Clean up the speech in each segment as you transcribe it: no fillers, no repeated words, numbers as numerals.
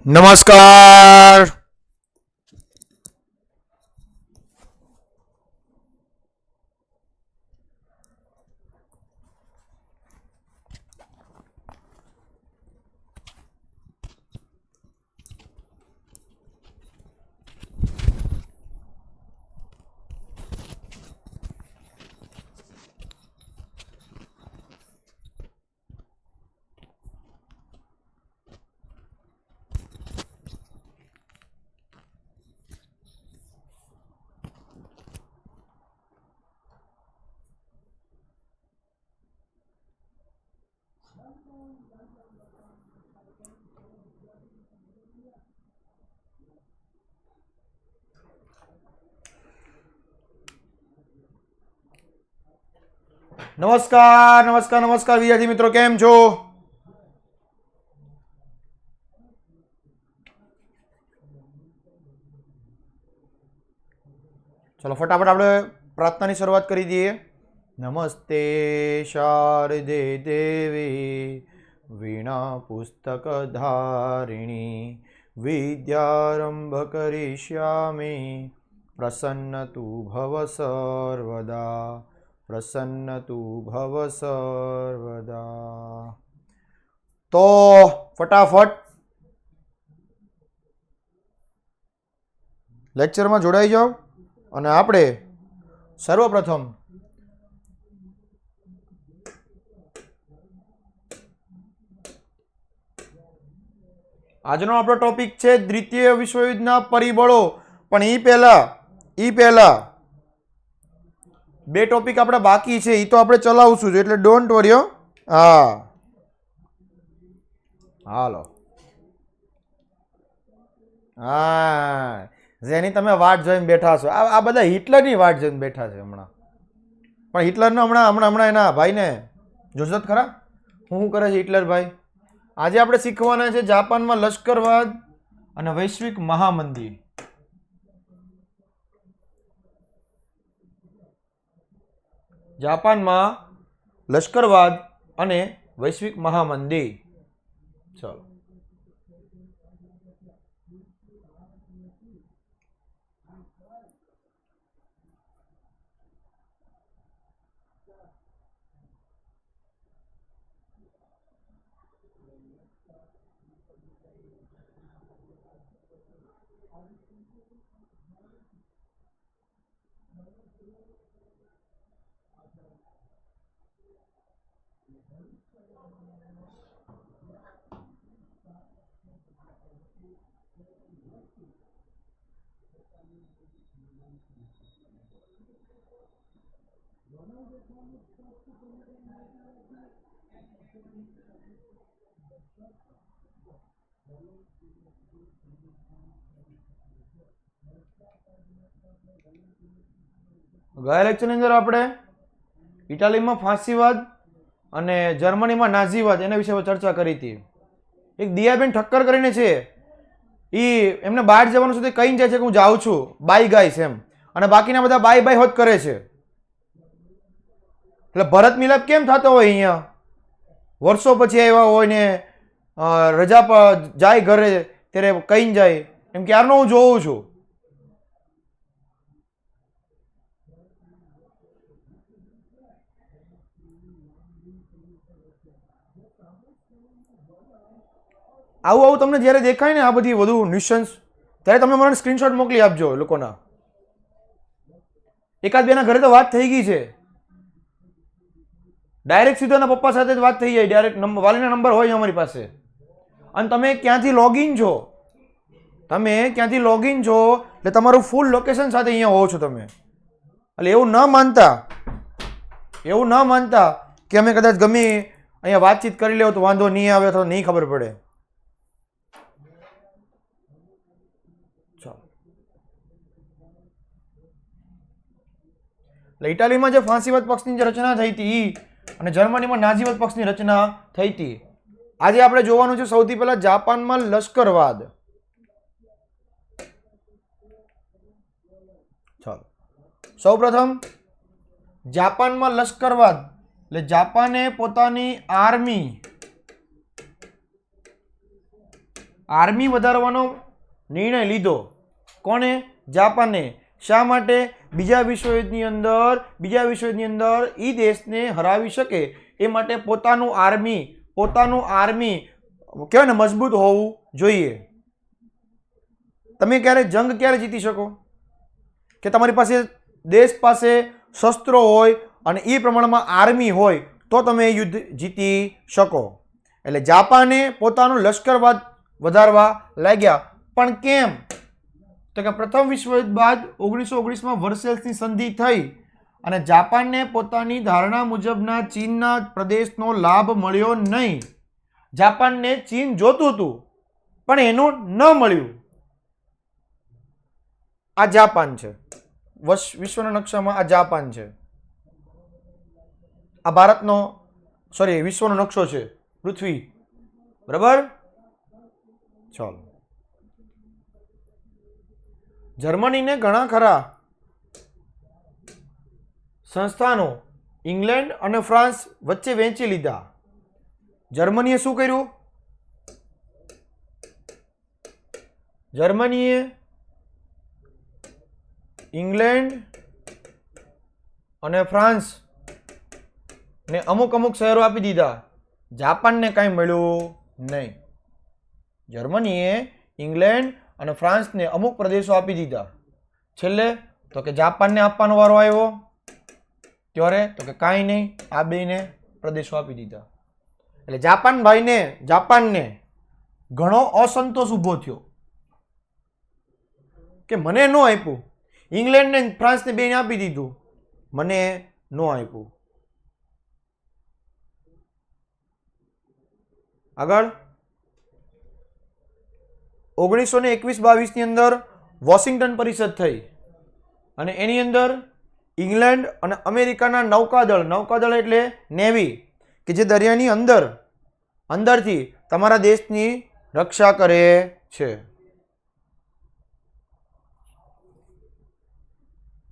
નમસ્કાર. નમસ્કાર નમસ્કાર નમસ્કાર વિદ્યાર્થી મિત્રો, કેમ છો? ચલો ફટાફટ આપણે પ્રાર્થનાની શરૂઆત કરી દઈએ. નમસ્તે શારદે દેવી વીણા પુસ્તક ધારિણી વિદ્યારંભ કરિષ્યામિ પ્રસન્ન તું ભવ સર્વદા પ્રસન્ન તું ભવ સર્વદા. તો ફટાફટ લેક્ચરમાં જોડાઈ જાઓ અને આપણે સર્વપ્રથમ આજનો આપણો ટોપિક છે દ્વિતીય વિશ્વયુદ્ધના પરિબળો. પણ એ પહેલા બે ટોપિક આપણા બાકી છે, એ તો આપણે ચલાવશું જ, એટલે ડોન્ટ વરી. હા હાલો. હા જેની તમે વાટ જોઈને બેઠા છો, આ બધા હિટલરની વાટ જોઈને બેઠા છે હમણાં. પણ હિટલરનો હમણાં એના ભાઈને જોશો ખરા શું કરે છે હિટલર ભાઈ. આજે આપણે શીખવાના છે જાપાનમાં લશ્કરવાદ અને વૈશ્વિક મહામંદી. જાપાનમાં લશ્કરવાદ અને વૈશ્વિક મહામંદી. ચલો ગયા લેક્ચરની અંદર આપણે ઇટાલીમાં ફાંસીવાદ અને જર્મનીમાં નાઝીવાદ એના વિશે ચર્ચા કરી હતી. એક દિયાબેન ઠક્કર કરીને છે, એમને બહાર જવાનું સુધી કહીને જાય છે કે હું જાઉં છું, બાય ગાઈસ એમ, અને બાકીના બધા બાય બાય હોત કરે છે. એટલે ભરત મિલાપ કેમ થતો હોય અહીંયા, વર્ષો પછી આવ્યા હોય ને રજા પર જાય ઘરે ત્યારે કહીને જાય એમ, ક્યારનો હું જોઉં છું. આવું તમને જ્યારે દેખાય ને આ બધી વધુ ન્યુસન્સ, ત્યારે તમે મને સ્ક્રીનશોટ મોકલી આપજો લોકોના. એકાદ બેના ઘરે તો વાત થઈ ગઈ છે, ડાયરેક્ટ સીધો એના પપ્પા સાથે જ વાત થઈ જાય, ડાયરેક્ટ વાલીના નંબર હોય અમારી પાસે. અને તમે ક્યાંથી લોગિન છો, એટલે તમારું ફૂલ લોકેશન સાથે અહીંયા હોવો છો તમે. એટલે એવું ન માનતા કે અમે કદાચ ગમે અહીંયા વાતચીત કરી લેવો તો વાંધો નહીં આવે અથવા નહીં ખબર પડે. એટલે ઇટાલીમાં જે ફાંસીવાદ પક્ષની જે રચના થઈ હતી અને જર્મનીમાં નાઝીવાદ પક્ષની રચના થઈ હતી. આજે આપણે જોવાનું છે સૌથી પહેલા જાપાનમાં લશ્કરવાદ. ચાલો સૌપ્રથમ જાપાનમાં લશ્કરવાદ એટલે જાપાને પોતાની આર્મી આર્મી વધારવાનો નિર્ણય લીધો. કોણે? જાપાને. શા માટે? બીજા વિશ્વયુદ્ધની અંદર એ દેશને હરાવી શકે એ માટે પોતાનું આર્મી કહેવાય ને મજબૂત હોવું જોઈએ. તમે જંગ ક્યારે જીતી શકો? કે તમારી પાસે દેશ પાસે શસ્ત્રો હોય અને એ પ્રમાણમાં આર્મી હોય તો તમે યુદ્ધ જીતી શકો. એટલે જાપાને પોતાનું લશ્કર વધારવા લાગ્યા. પણ કેમ? તો કે પ્રથમ વિશ્વયુદ્ધ બાદ 1919માં વર્સેલ્સની સંધિ થઈ અને જાપાનને પોતાની ધારણા મુજબના ચીનના પ્રદેશનો લાભ મળ્યો નહીં. જાપાનને ચીન જોતું હતું પણ એનું ન મળ્યું. આ જાપાન છે. વિશ્વના નકશામાં આ જાપાન છે. આ વિશ્વનો નકશો છે, પૃથ્વી. બરાબર? ચાલો. જર્મનીને ઘણા ખરા સંસ્થાનો ઇંગ્લેન્ડ અને ફ્રાન્સ વચ્ચે વહેંચી લીધા. જર્મનીએ શું કર્યું? જર્મનીએ ઇંગ્લેન્ડ અને ફ્રાન્સ ને અમુક શહેરો આપી દીધા. જાપાનને કાંઈ મળ્યું નહીં. જર્મનીએ ઇંગ્લેન્ડ અને ફ્રાન્સને અમુક પ્રદેશો આપી દીધા. છેલ્લે તો કે જાપાનને આપવાનો વારો આવ્યો ત્યારે તો કે કાંઈ નહીં, આ બેને પ્રદેશો આપી દીધા. એટલે જાપાનને ઘણો અસંતોષ ઊભો થયો કે મને ન આપ્યું. ઇંગ્લેન્ડ ને ફ્રાન્સને બેને આપી દીધું, મને ન આપ્યું. આગળ 1921-22 ની અંદર વોશિંગ્ટન પરિષદ થઈ અને એની અંદર ઇંગ્લેન્ડ અને અમેરિકાના નૌકાદળ એટલે નેવી કે જે દરિયાની અંદરથી તમારા દેશની રક્ષા કરે છે.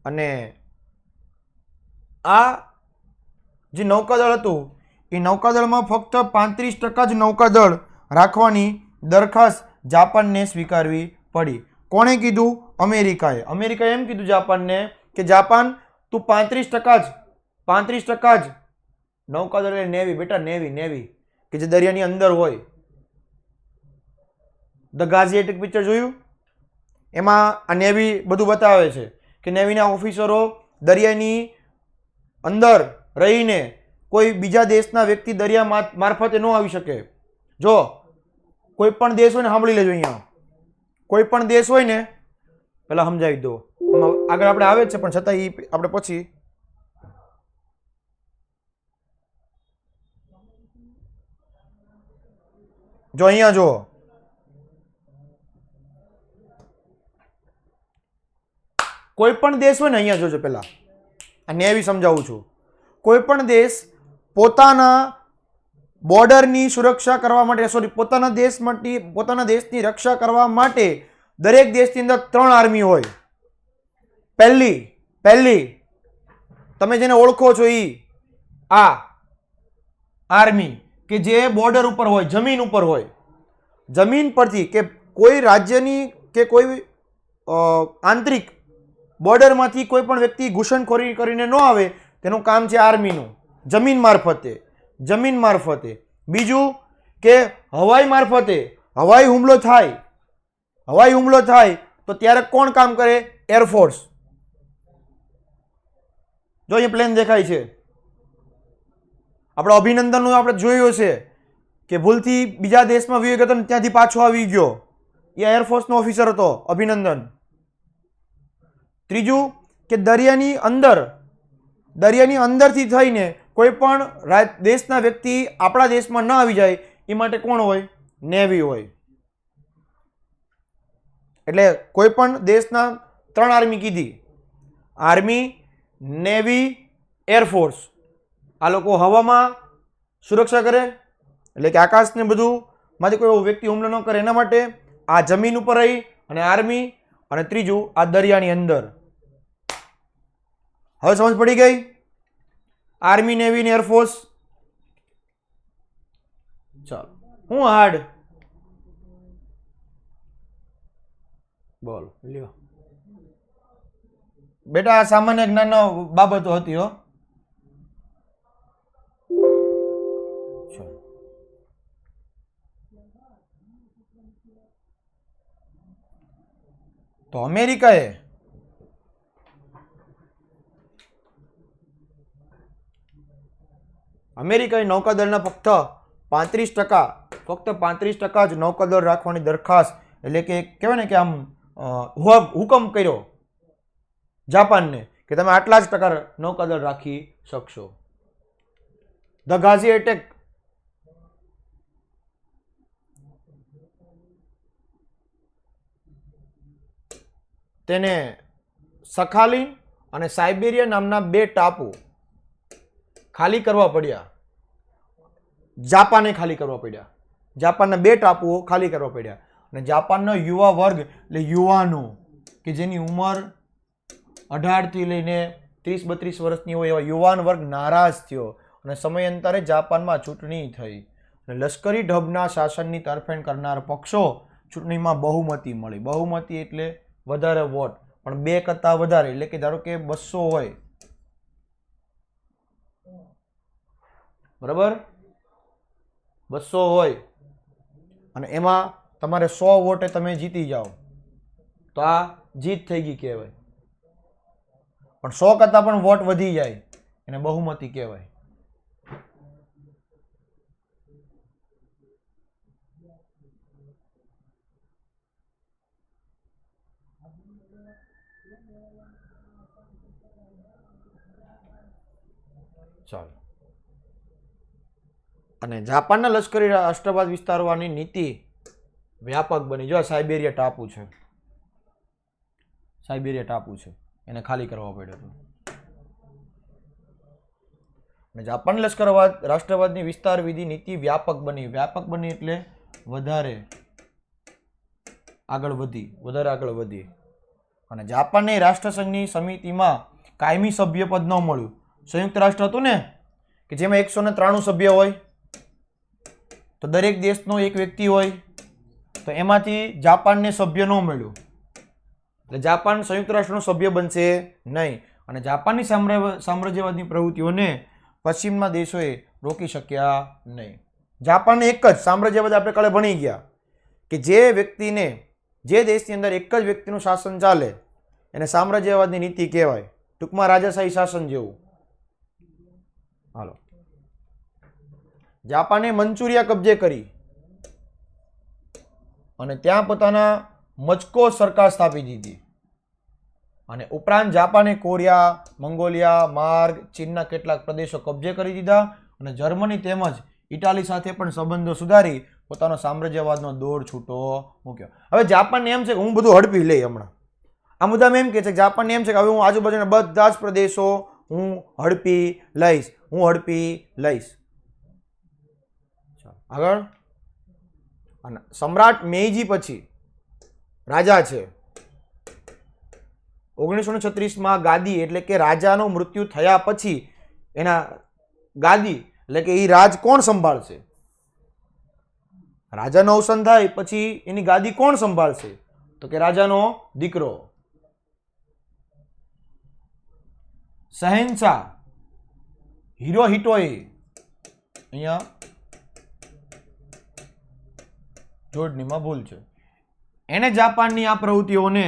અને આ જે નૌકાદળ હતું એ નૌકાદળમાં ફક્ત 35% જ નૌકાદળ રાખવાની દરખાસ્ત જાપાનને સ્વીકારવી પડી. કોણે કીધું? અમેરિકાએ. અમેરિકાએ એમ કીધું જાપાનને કે જાપાન તું 35% જ નૌકાદળ એટલે નેવી, બેટા નેવી કે જે દરિયાની અંદર હોય. ધ ગાઝિએટિક પિક્ચર જોયું? એમાં આ નેવી બધું બતાવે છે કે નેવીના ઓફિસરો દરિયાની અંદર રહીને કોઈ બીજા દેશના વ્યક્તિ દરિયા મારફતે ન આવી શકે. જો કોઈ પણ દેશ હોય ને, સાંભળી લેજો, અહીંયા કોઈ પણ દેશ હોય ને, પેલા સમજાવી દો, આગળ આપણે આવે છે પણ છતાં એ આપણે પછી જો અહીંયા જો કોઈ પણ દેશ હોય ને, અહીંયા જોજો, પેલા આ નેવી સમજાવું છું. કોઈ પણ દેશ પોતાના બોર્ડરની સુરક્ષા કરવા માટે પોતાના દેશની રક્ષા કરવા માટે દરેક દેશની અંદર 3 આર્મી હોય. પહેલી તમે જેને ઓળખો છો આ આર્મી કે જે બોર્ડર ઉપર હોય, જમીન ઉપર હોય. જમીન પરથી કે કોઈ રાજ્યની કે કોઈ આંતરિક બોર્ડરમાંથી કોઈ પણ વ્યક્તિ ઘૂસણખોરી કરીને ન આવે, તેનું કામ છે આર્મીનું, જમીન મારફતે. બીજું કે હવાઈ મારફતે હવાઈ હુમલો થાય તો ત્યારે કોણ કામ કરે? એરફોર્સ. જો અહીંયા પ્લેન દેખાય છે, આપણે અભિનંદનનું આપણે જોયું છે કે ભૂલથી બીજા દેશમાં વહી ગયો ત્યાંથી પાછો આવી ગયો, એ એરફોર્સનો ઓફિસર હતો, અભિનંદન. ત્રીજું કે દરિયાની અંદરથી થઈને કોઈ પણ દેશના વ્યક્તિ આપણા દેશમાં ન આવી જાય એ માટે કોણ હોય? નેવી હોય. એટલે કોઈ પણ દેશના 3 આર્મી કીધી: આર્મી, નેવી, એરફોર્સ. આ લોકો હવામાં સુરક્ષા કરે, એટલે કે આકાશને બધું માંથી કોઈ વ્યક્તિ હુમલો ન કરે એના માટે આ જમીન ઉપર રહી અને આર્મી, અને ત્રીજું આ દરિયાની અંદર. હવે સમજ પડી ગઈ? આર્મી, નેવી ને એરફોર્સ. ચાલો, હું હાર્ડ બોલ લ્યો. બેટા આ સામાન્ય જ્ઞાનનો બાબતો હતી હો. તો અમેરિકાએ નૌકાદળના ફક્ત 35% જ નૌકાદળ રાખવાની દરખાસ્ત એટલે કે કહેવાય ને કે આમ હુકમ કર્યો જાપાનને કે તમે આટલા જ ટકા નૌકાદળ રાખી શકશો. ધ ગાઝી એટેક તેને સખાલિન અને સાઇબેરિયા નામના 2 ટાપુ ખાલી કરવા પડ્યા. જાપાને ખાલી કરવા પડ્યા. જાપાનના 2 ટાપુઓ ખાલી કરવા પડ્યા અને જાપાનનો યુવા વર્ગ એટલે યુવાનો કે જેની ઉંમર 18 થી લઈને 30-32 વર્ષની હોય એવા યુવાન વર્ગ નારાજ થયો અને સમયાંતરે જાપાનમાં ચૂંટણી થઈ અને લશ્કરી ઢબના શાસનની તરફેણ કરનાર પક્ષો ચૂંટણીમાં બહુમતી મળી. બહુમતી એટલે વધારે વોટ, પણ 2 કરતાં વધારે એટલે કે ધારો કે 200 હોય, બરાબર, 200 હોય અને એમાં તમારે 100 વોટે તમે જીતી જાઓ તો આ જીત થઈ ગઈ કહેવાય. પણ 100 કરતાં પણ વોટ વધી જાય એને બહુમતી કહેવાય. ચાલો. અને જાપાનના લશ્કરી રાષ્ટ્રવાદ વિસ્તારવાની નીતિ વ્યાપક બની. જો સાઇબેરિયા ટાપુ છે, સાઇબેરિયા ટાપુ છે, એને ખાલી કરવા પડ્યો હતો. અને જાપાન રાષ્ટ્રવાદની વિસ્તાર વિધિ નીતિ વ્યાપક બની. વ્યાપક બની એટલે વધારે આગળ વધી. અને જાપાનની રાષ્ટ્રસંઘની સમિતિમાં કાયમી સભ્યપદ ન મળ્યું. સંયુક્ત રાષ્ટ્ર હતું ને કે જેમાં 193 સભ્ય હોય તો દરેક દેશનો એક વ્યક્તિ હોય, તો એમાંથી જાપાનને સભ્ય ન મળ્યું એટલે જાપાન સંયુક્ત રાષ્ટ્રનો સભ્ય બનશે નહીં. અને જાપાનની સામ્રાજ્યવાદની પ્રવૃત્તિઓને પશ્ચિમના દેશોએ રોકી શક્યા નહીં. જાપાનને એક જ સામ્રાજ્યવાદ આપણે કાલે ભણી ગયા કે જે દેશની અંદર એક જ વ્યક્તિનું શાસન ચાલે એને સામ્રાજ્યવાદની નીતિ કહેવાય. ટૂંકમાં રાજાશાહી શાસન જેવું. હાલો. જાપાને મંચુરિયા કબજે કરી અને ત્યાં પોતાના મચકો સરકાર સ્થાપી દીધી. અને ઉપરાંત જાપાને કોરિયા, મંગોલિયા, માર્ગ, ચીનના કેટલાક પ્રદેશો કબજે કરી દીધા અને જર્મની તેમજ ઇટાલી સાથે પણ સંબંધો સુધારી પોતાનો સામ્રાજ્યવાદનો દોર છૂટો મૂક્યો. હવે જાપાનને એમ છે કે હું બધું હડપી લઈ હમણાં. આ મુદ્દામાં એમ કહે છે કે જાપાનને એમ છે કે હવે હું આજુબાજુના બધા જ પ્રદેશો હું હડપી લઈશ. આગળ. અને સમ્રાટ મેઈજી પછી રાજા છે 1936માં ગાદી એટલે કે રાજાનું મૃત્યુ થયા પછી એના ગાદી એટલે કે એ રાજ કોણ સંભાળશે? રાજાનું અવસાન થાય પછી એની ગાદી કોણ સંભાળશે? તો કે રાજાનો દીકરો. શહેનશાહ હિરોહિટોએ અહીંયા જોડણીમાં ભૂલ છે. એને જાપાનની આ પ્રવૃત્તિઓને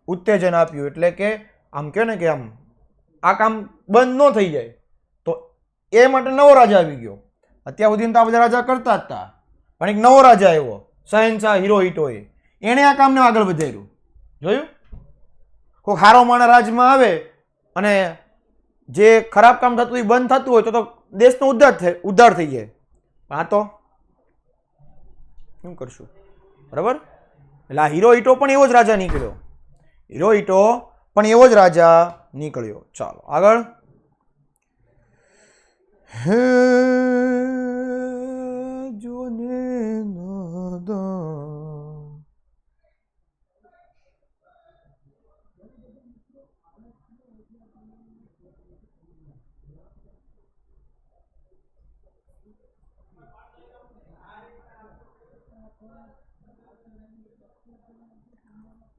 ઉત્તેજન આપ્યું એટલે કે આમ કહે ને કે આમ આ કામ બંધ ન થઈ જાય તો એ માટે નવો રાજા આવી ગયો. અત્યાર સુધી તો આ બધા રાજા કરતા જ હતા, પણ એક નવો રાજા આવ્યો શહેનશાહ હિરોહિટોએ. એણે આ કામને આગળ વધાર્યું. જોયું? કોઈ હારો માણા રાજમાં આવે અને જે ખરાબ કામ થતું હોય બંધ થતું હોય તો દેશનો ઉદ્ધાર થઈ જાય. આ તો શું કરશું? બરાબર. એટલે આ હિરોહિટો પણ એવો જ રાજા નીકળ્યો. ચાલો આગળ. હે જોને નાદાન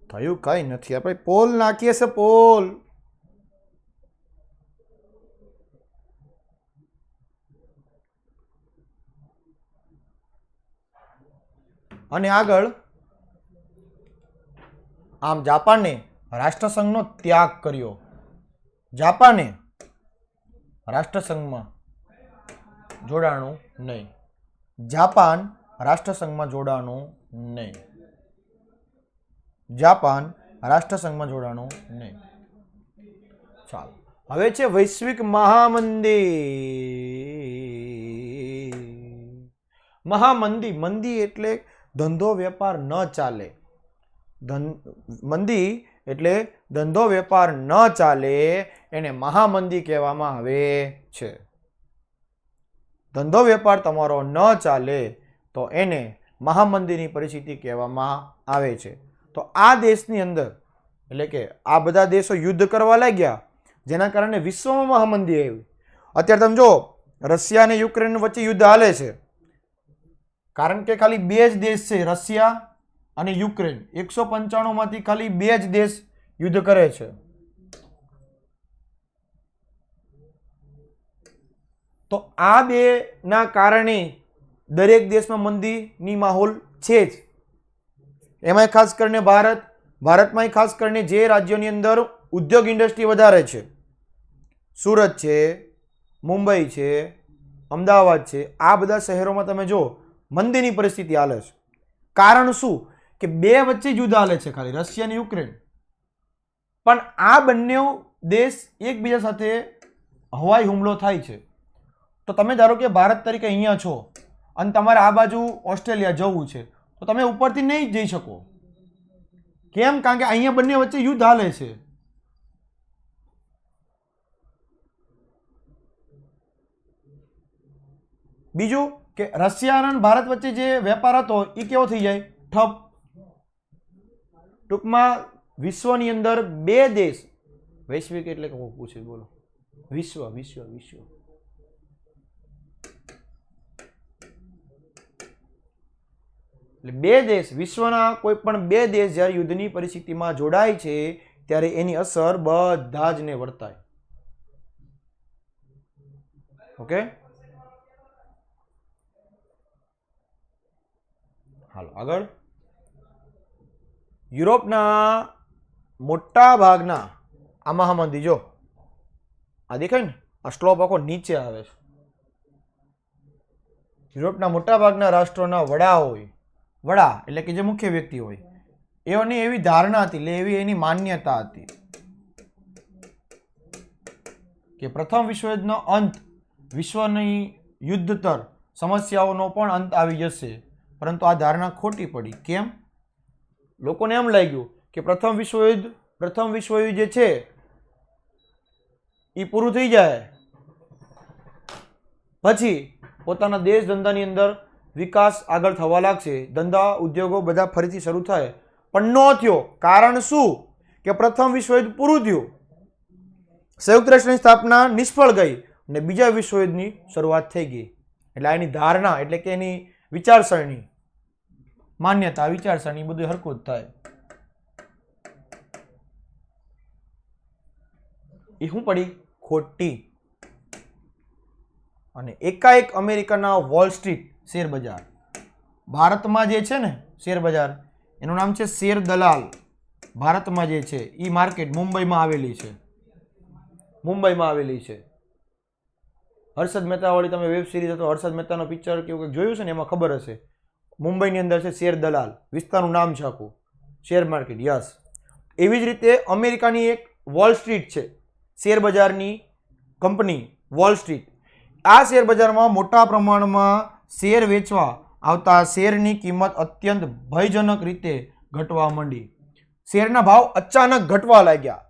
થયું કઈ નથી, આપણે પોલ નાખીએ છે પોલ. અને આગળ આમ જાપાને રાષ્ટ્રસંઘનો ત્યાગ કર્યો. જાપાને રાષ્ટ્રસંઘમાં જોડાણું નહીં. જાપાન રાષ્ટ્રસંઘમાં જોડાણું નહીં. જાપાન રાષ્ટ્રસંઘમાં જોડાણું નહીં. ચાલો, હવે છે વૈશ્વિક મહામંદી. મહામંદી, મંદી એટલે ધંધો વેપાર ન ચાલે. મંદી એટલે ધંધો વેપાર ન ચાલે, એને મહામંદી કહેવામાં આવે છે. ધંધો વેપાર તમારો ન ચાલે તો એને મહામંદીની પરિસ્થિતિ કહેવામાં આવે છે. તો આ દેશની અંદર એટલે કે આ બધા દેશો યુદ્ધ કરવા લાગ્યા, જેના કારણે વિશ્વમાં મહામંદી આવી. અત્યારે તમે જો રશિયા અને યુક્રેન વચ્ચે યુદ્ધ હાલે છે, કારણ કે ખાલી બે જ દેશ છે, રશિયા અને યુક્રેન. 195 માંથી ખાલી બે જ દેશ યુદ્ધ કરે છે. તો આ બે ના કારણે દરેક દેશમાં મંદીની માહોલ છે જ. એમાંય ખાસ કરીને ભારતમાં ખાસ કરીને જે રાજ્યોની અંદર ઉદ્યોગ ઇન્ડસ્ટ્રી વધારે છે, સુરત છે, મુંબઈ છે, અમદાવાદ છે, આ બધા શહેરોમાં તમે જો મંદીની પરિસ્થિતિ હાલે છે. કારણ શું? કે બે વચ્ચે યુદ્ધ હાલે છે, ખાલી રશિયા અને યુક્રેન. પણ આ બંને દેશ એકબીજા સાથે હવાઈ હુમલો થાય છે. તો તમે ધારો કે ભારત તરીકે અહીંયા છો અને તમારે આ બાજુ ઓસ્ટ્રેલિયા જવું છે, તો તમે ઉપરથી નહીં જઈ શકો. કેમ? કારણ કે અહીંયા બંને વચ્ચે યુદ્ધ હાલે છે. બીજું કે રશિયા અને ભારત વચ્ચે જે વેપાર હતો એ કેવો થઈ જાય? ઠપ. ટૂંકમાં વિશ્વની અંદર બે દેશ, વૈશ્વિક એટલે કે પૂછે બોલો, વિશ્વ વિશ્વ વિશ્વ એટલે બે દેશ, વિશ્વના કોઈ પણ બે દેશ જ્યારે યુદ્ધની પરિસ્થિતિમાં જોડાય છે ત્યારે એની અસર બધા જ ને વર્તાય. ઓકે, હાલો આગળ. યુરોપના મોટા ભાગના આ મહામંદી, જો આ દેખાય ને, આ સ્લોપ આખો નીચે આવે છે. યુરોપના મોટા ભાગના રાષ્ટ્રોના વડા હોય, વડા એટલે કે જે મુખ્ય વ્યક્તિ હોય, એની એવી ધારણા હતી, એટલે એવી એની માન્યતા હતી કે પ્રથમ વિશ્વયુદ્ધનો અંત, વિશ્વની યુદ્ધતર સમસ્યાઓનો પણ અંત આવી જશે. પરંતુ આ ધારણા ખોટી પડી. કેમ? લોકોને એમ લાગ્યું કે પ્રથમ વિશ્વયુદ્ધ જે છે એ પૂરું થઈ જાય પછી પોતાના દેશ ધંધાની અંદર વિકાસ આગળ થવા લાગશે, ધંધા ઉદ્યોગો બધા ફરીથી શરૂ થાય. પણ ન થયો. કારણ શું? કે પ્રથમ વિશ્વયુદ્ધ પૂરું થયું, સંયુક્ત રાષ્ટ્રની સ્થાપના નિષ્ફળ ગઈ અને બીજા વિશ્વયુદ્ધની શરૂઆત થઈ ગઈ. એટલે એની ધારણા એટલે કે એની વિચારસરણી, માન્યતા, વિચારસરણી બધું હરખું જ થાય. એ શું પડી? ખોટી. અને એકાએક અમેરિકાના વોલ સ્ટ્રીટ શેર બજાર, ભારતમાં જે છે ને શેર બજાર, એનું નામ છે શેર દલાલ. ભારતમાં જે છે એ માર્કેટ મુંબઈમાં આવેલી છે. મુંબઈમાં આવેલી છે. હર્ષદ મહેતા વાળી તમે વેબ સિરીઝ હતો, હર્ષદ મહેતાનો પિક્ચર કેવું કંઈક જોયું છે ને, એમાં ખબર હશે. મુંબઈની અંદર છે શેર દલાલ, વિસ્તારનું નામ છે આખું, શેર માર્કેટ. યસ, એવી જ રીતે અમેરિકાની એક વોલ સ્ટ્રીટ છે, શેર બજારની કંપની વોલ સ્ટ્રીટ. આ શેર બજારમાં મોટા પ્રમાણમાં શેર વેચવા આવતા શેરની કિંમત અત્યંત ભયજનક રીતે ઘટવા માંડી. શેરના ભાવ અચાનક ઘટવા લાગ્યા.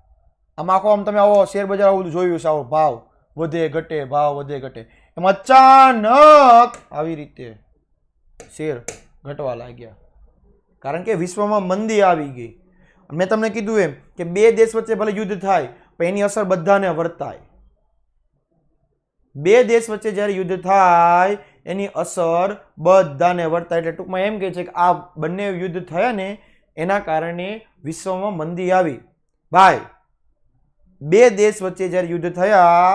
આમ આખો આમ તમે આવો શેર બજાર આવું જોયું છે, આવો ભાવ વધે ઘટે, ભાવ વધે ઘટે, એમ અચાનક આવી રીતે શેર ઘટવા લાગ્યા. કારણ કે વિશ્વમાં મંદી આવી ગઈ. મેં તમને કીધું એમ કે બે દેશ વચ્ચે ભલે યુદ્ધ થાય પણ એની અસર બધાને વર્તાય. બે દેશ વચ્ચે જ્યારે યુદ્ધ થાય એની અસર બધાને વર્તાય. એટલે ટૂંકમાં એમ કહે છે કે આ બંને યુદ્ધ થયા ને એના કારણે વિશ્વમાં મંદી આવી. ભાઈ, બે દેશ વચ્ચે જ્યારે યુદ્ધ થયા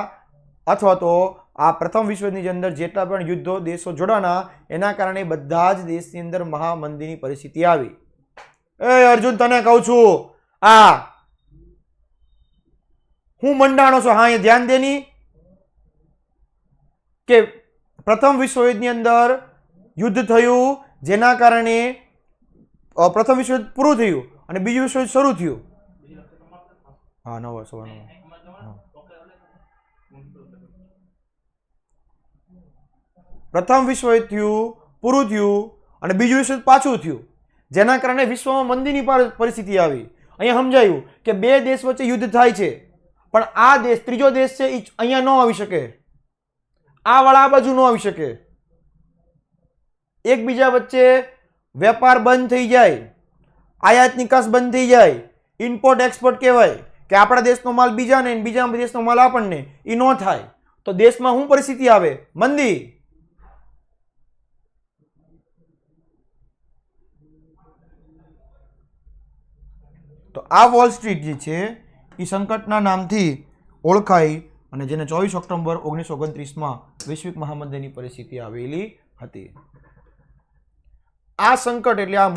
અથવા તો આ પ્રથમ વિશ્વની અંદર જેટલા પણ યુદ્ધો દેશો જોડાણા એના કારણે બધા જ દેશની અંદર મહામંદીની પરિસ્થિતિ આવી. એ અર્જુન, તને કહું છું, હું મંડાણો છું. હા, એ ધ્યાન દેની કે પ્રથમ વિશ્વયુદ્ધની અંદર યુદ્ધ થયું જેના કારણે પ્રથમ વિશ્વયુદ્ધ પૂરું થયું અને બીજું વિશ્વયુદ્ધ શરૂ થયું. હા, 9:15. પ્રથમ વિશ્વયુદ્ધ થયું, પૂરું થયું અને બીજું વિશ્વયુદ્ધ પાછું થયું જેના કારણે વિશ્વમાં મંદીની પરિસ્થિતિ આવી. અહીંયા સમજાયું કે બે દેશ વચ્ચે યુદ્ધ થાય છે પણ આ દેશ, ત્રીજો દેશ છે, એ અહીંયા ન આવી શકે, આ વાળા આ બાજુ ન આવી શકે. એકબીજા વચ્ચે વેપાર બંધ થઈ જાય, આયાત નિકાસ બંધ થઈ જાય, ઇમ્પોર્ટ એક્સપોર્ટ કહેવાય કે આપણા દેશનો માલ બીજાને બીજા દેશનો માલ આપણને, એ ન થાય તો દેશમાં શું પરિસ્થિતિ આવે? મંદી. તો આ વોલ સ્ટ્રીટ જે છે એ સંકટના નામથી ઓળખાઈ અને જેને 24 ઓક્ટોબર 1929માં વૈશ્વિક મહામંદીની પરિસ્થિતિ આવેલી હતી. આ સંકટ એટલે આ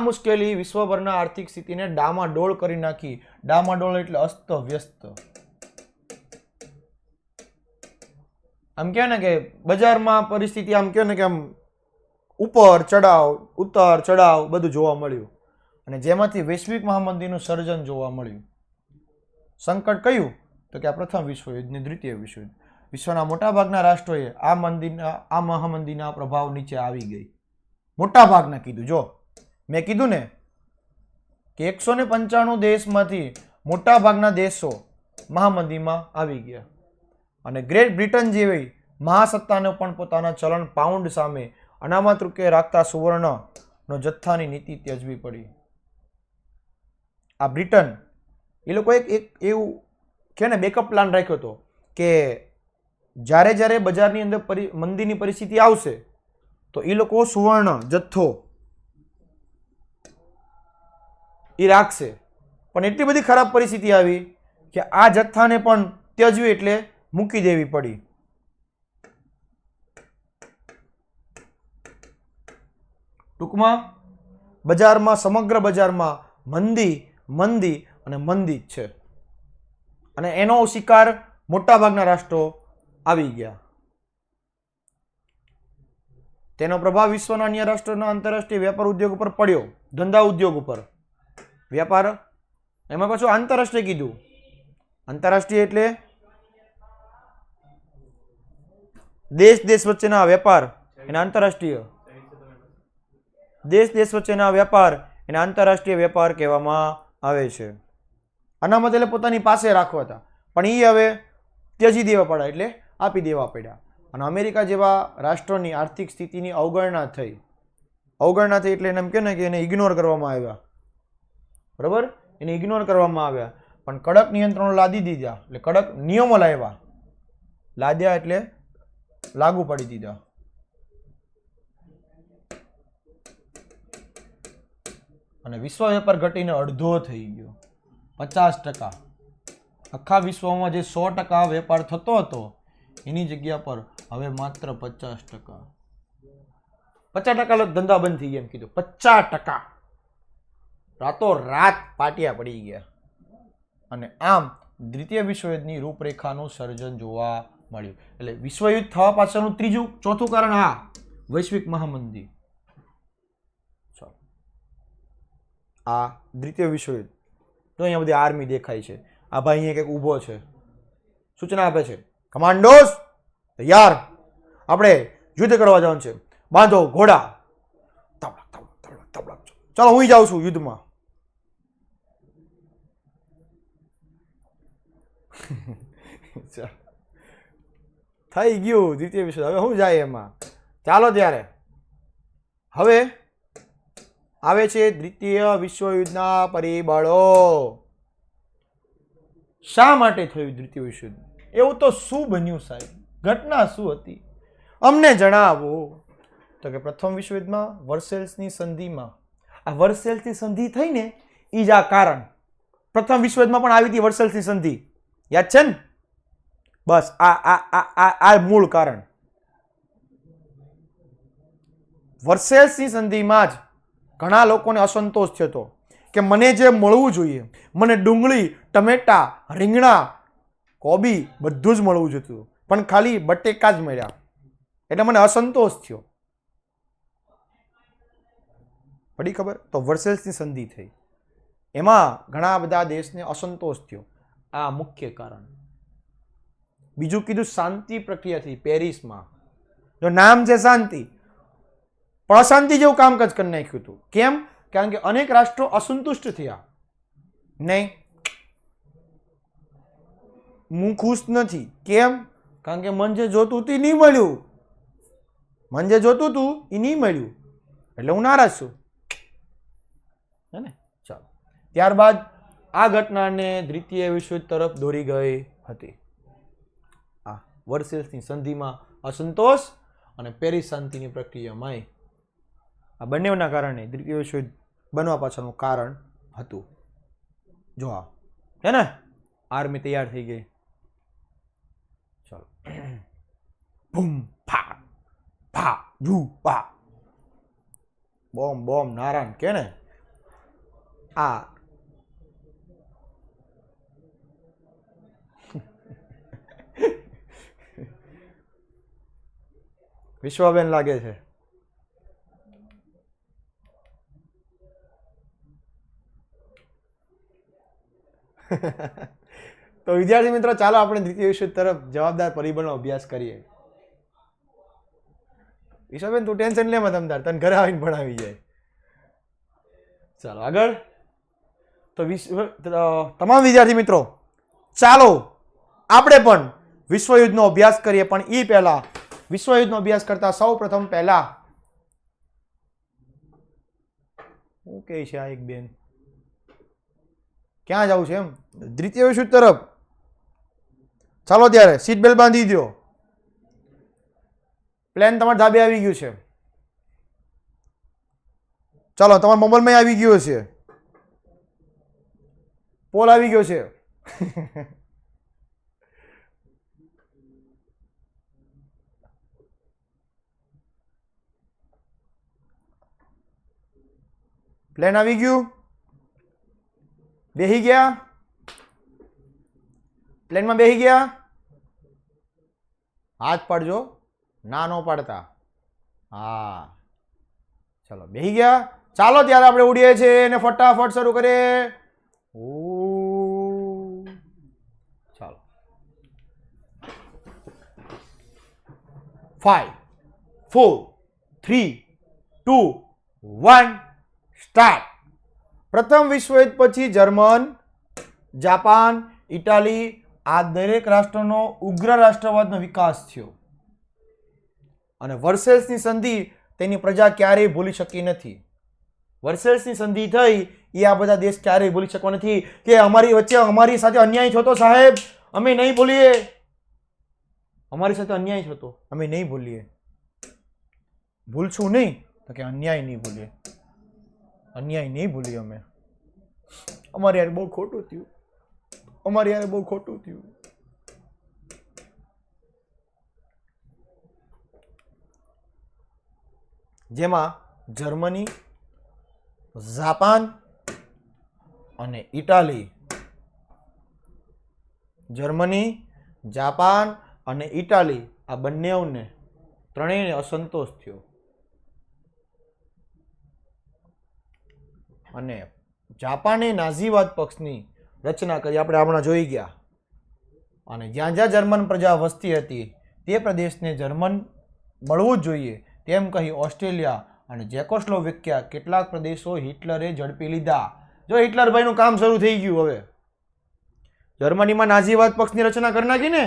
મુશ્કેલી વિશ્વભરના આર્થિક સ્થિતિને ડામાડોળ કરી નાખી. ડામાડોળ એટલે અસ્ત વ્યસ્ત. આમ કહે ને કે બજારમાં પરિસ્થિતિ આમ કહે ને કે આમ ઉત્તર ચડાવ બધું જોવા મળ્યું અને જેમાંથી વૈશ્વિક મહામંદીનું સર્જન જોવા મળ્યું. સંકટ કયું? તો કે આ પ્રથમ વિશ્વયુદ્ધ ને દ્વિતીય વિશ્વયુદ્ધ. વિશ્વના મોટાભાગના રાષ્ટ્રોએ આ મહામંદીના પ્રભાવ નીચે આવી ગઈ. મોટાભાગના કીધું. જો મેં કીધું ને કે 195 દેશમાંથી મોટાભાગના દેશો મહામંદીમાં આવી ગયા અને ગ્રેટ બ્રિટન જેવી મહાસત્તાને પણ પોતાના ચલણ પાઉન્ડ સામે અનામત રૂપે રાખતા સુવર્ણનો જથ્થાની નીતિ ત્યજવી પડી. આ બ્રિટન એ લોકો એક એવું કે ને બેકઅપ પ્લાન રાખ્યો હતો કે જ્યારે બજારની અંદર મંદીની પરિસ્થિતિ આવશે તો એ લોકો સુવર્ણ જથ્થો એ રાખશે. પણ એટલી બધી ખરાબ પરિસ્થિતિ આવી કે આ જથ્થાને પણ ત્યજવી એટલે મૂકી દેવી પડી. ટૂંકમાં બજારમાં, સમગ્ર બજારમાં મંદી અને મંદી જ છે અને એનો શિકાર મોટાભાગના રાષ્ટ્રો આવી ગયા. તેનો પ્રભાવ વિશ્વના અન્ય રાષ્ટ્રોના આંતરરાષ્ટ્રીય વેપાર ઉદ્યોગ ઉપર પડ્યો. ધંધા ઉદ્યોગ ઉપર, વેપાર, એમાં પાછું આંતરરાષ્ટ્રીય કીધું. આંતરરાષ્ટ્રીય એટલે દેશ વચ્ચેના વેપાર એને આંતરરાષ્ટ્રીય, દેશ વચ્ચેના વેપાર એને આંતરરાષ્ટ્રીય વેપાર કહેવામાં આવે છે. અનામત એટલે પોતાની પાસે રાખવા હતા પણ એ હવે ત્યજી દેવા પડ્યા એટલે આપી દેવા પડ્યા. અને અમેરિકા જેવા રાષ્ટ્રોની આર્થિક સ્થિતિની અવગણના થઈ એટલે એને એમ કહે ને કે એને ઇગ્નોર કરવામાં આવ્યા. બરાબર, એને ઇગ્નોર કરવામાં આવ્યા પણ કડક નિયંત્રણો લાદી દીધા એટલે કડક નિયમો લાદ્યા એટલે લાગુ પાડી દીધા. અને વિશ્વ વેપાર ઘટીને અડધો થઈ ગયો, 50%. આખા વિશ્વમાં જે 100% વેપાર થતો હતો એની જગ્યા પર હવે માત્ર 50%. 50% ધંધા બંધ થઈ ગયા એમ કીધું. 50% રાતો રાત પાટિયા પડી ગયા. અને આમ દ્વિતીય વિશ્વયુદ્ધની રૂપરેખાનું સર્જન જોવા મળ્યું. એટલે વિશ્વયુદ્ધ થવા પાછળનું ચોથું કારણ આ વૈશ્વિક મહામંદી. આ દ્વિતીય વિશ્વયુદ્ધ. તો અહીંયા બધી આર્મી દેખાય છે. આ ભાઈ અહીંયા કંઈક ઊભો છે, સૂચના આપે છે, કમાન્ડોસ તૈયાર, આપણે યુદ્ધ કરવા જવાનું છે, બાંધો ઘોડા, ચાલો હું જાઉં છું યુદ્ધમાં. થઈ ગયું દ્વિતીય વિશ્વ. હવે શું જાય એમાં? ચાલો ત્યારે હવે આવે છે દ્વિતીય વિશ્વયુદ્ધના પરિબળો. શા માટે થયું દ્વિતીય વિશ્વયુદ્ધ? એવું તો શું બન્યું સાહેબ? ઘટના શું હતી? અમને જણાવો. તો કે પ્રથમ વિશ્વયુદ્ધમાં વર્સેલ્સની સંધિમાં. આ વર્સેલ્સની સંધિ થઈ ને એ જ આ કારણ. પ્રથમ વિશ્વયુદ્ધમાં પણ આવી હતી વર્સેલ્સની સંધિ, યાદ છે ને? બસ આ મૂળ કારણ. વર્સેલ્સની સંધિમાં જ ઘણા લોકોને અસંતોષ થયો હતો કે મને જે મળવું જોઈએ, મને ડુંગળી, ટમેટા, રીંગણા, કોબી બધું જ મળવું જોઈતું, પણ ખાલી બટેકા જ મળ્યા, એટલે મને અસંતોષ થયો. પડી ખબર? તો વર્સેલ્સની સંધિ થઈ, એમાં ઘણા બધા દેશને અસંતોષ થયો. આ મુખ્ય કારણ. બીજું કીધું શાંતિ પ્રક્રિયા થઈ પેરિસમાં. જો નામ છે શાંતિ, પણ અશાંતિ જેવું કામકાજ કરી નાખ્યું હતું. કેમ? કારણ કે અનેક રાષ્ટ્રો અસંતુષ્ટ થયા. નહીં, હું ખુશ નથી. કેમ? કારણ કે મન જે જોતું હતું એ નહીં મળ્યું. મન જે જોતું હતું એ નહીં મળ્યું, એટલે હું નારાજ છું. હે ને? ચાલો, ત્યારબાદ આ ઘટનાને દ્વિતીય વિશ્વયુદ્ધ તરફ દોરી ગઈ હતી. આ વર્સેલ્સની સંધિમાં અસંતોષ અને પેરિસ શાંતિની પ્રક્રિયામાં આ બંનેના કારણે દ્વિતીય વિશ્વયુદ્ધ બનવા પાછળનું કારણ હતું. જો આ હે ને, આર્મી તૈયાર થઈ ગઈ. ચાલો, બૂમ ફા ફા જુ પા, બોમ બોમ નારાયણ કે ને. આ વિશ્વાબેન લાગે છે. તો વિદ્યાર્થી મિત્રો, ચાલો આપણે દ્વિતીય વિશ્વયુદ્ધ તરફ જવાબદાર પરિબળનો અભ્યાસ કરીએ. વિશ્વાબેન તું ટેન્શન લે મત, તમતાર તને ઘરે આવીને ભણાવી જાય. ચાલો આગળ. તો તમામ વિદ્યાર્થી મિત્રો, ચાલો આપણે પણ વિશ્વયુદ્ધનો અભ્યાસ કરીએ. પણ એ પહેલા વિશ્વયુદ્ધનો અભ્યાસ કરતા સૌ પ્રથમ પહેલા શું કહે છે આ એક બેન, ક્યાં જવું છે એમ? દ્વિતીય વિશ્વયુદ્ધ તરફ. ચાલો ત્યારે સીટ બેલ્ટ બાંધી દો. પ્લેન તમારા ધાબે આવી ગયું છે. ચાલો, તમારા મોબાઈલમાં આવી ગયો છે. પોલ આવી ગયો છે. પ્લેન આવી ગયું. બેહી ગયા? પ્લેનમાં બેહી ગયા? હાથ પાડજો, ના નો પાડતા. હા, ચલો બેહી ગયા. ચાલો ત્યારે આપણે ઉડીએ છીએ અને ફટાફટ શરૂ કરીએ. ચાલો, 5 4 3 2 1 સ્ટાર્ટ. પ્રથમ વિશ્વયુદ્ધ પછી જર્મન, જાપાન, ઇટાલી આ દરેક રાષ્ટ્રનો ઉગ્ર રાષ્ટ્રવાદનો વિકાસ થયો અને વર્સેલ્સની સંધિ તેની પ્રજા ક્યારેય ભૂલી શકી નથી. વર્સેલ્સની સંધિ થઈ એ આ બધા દેશ ક્યારેય ભૂલી શકવા નથી કે અમારી વચ્ચે અમારી સાથે અન્યાય થતો સાહેબ, અમે નહીં ભૂલીએ. અમારી સાથે અન્યાય થતો, અમે નહીં ભૂલીએ. ભૂલશું નહીં તો કે અન્યાય નહીં ભૂલીએ. અન્યાય નહીં ભૂલીએ અમે. અમારી યાર બહુ ખોટું થયું, અમારી યાર બહુ ખોટું થયું. જેમાં જર્મની, જાપાન અને ઇટાલી, જર્મની, જાપાન અને ઇટાલી આ બંનેઓને ત્રણેયને અસંતોષ થયો અને જાપાને નાઝીવાદ પક્ષની રચના કરી. આપણે હમણાં જોઈ ગયા. અને જ્યાં જ્યાં જર્મન પ્રજા વસતી હતી તે પ્રદેશને જર્મન મળવું જ જોઈએ તેમ કહી ઓસ્ટ્રેલિયા અને જેકોસ્લોવેકિયા કેટલાક પ્રદેશો હિટલરે ઝડપી લીધા. જો હિટલરભાઈનું કામ શરૂ થઈ ગયું. હવે જર્મનીમાં નાઝીવાદ પક્ષની રચના કરી નાખી ને,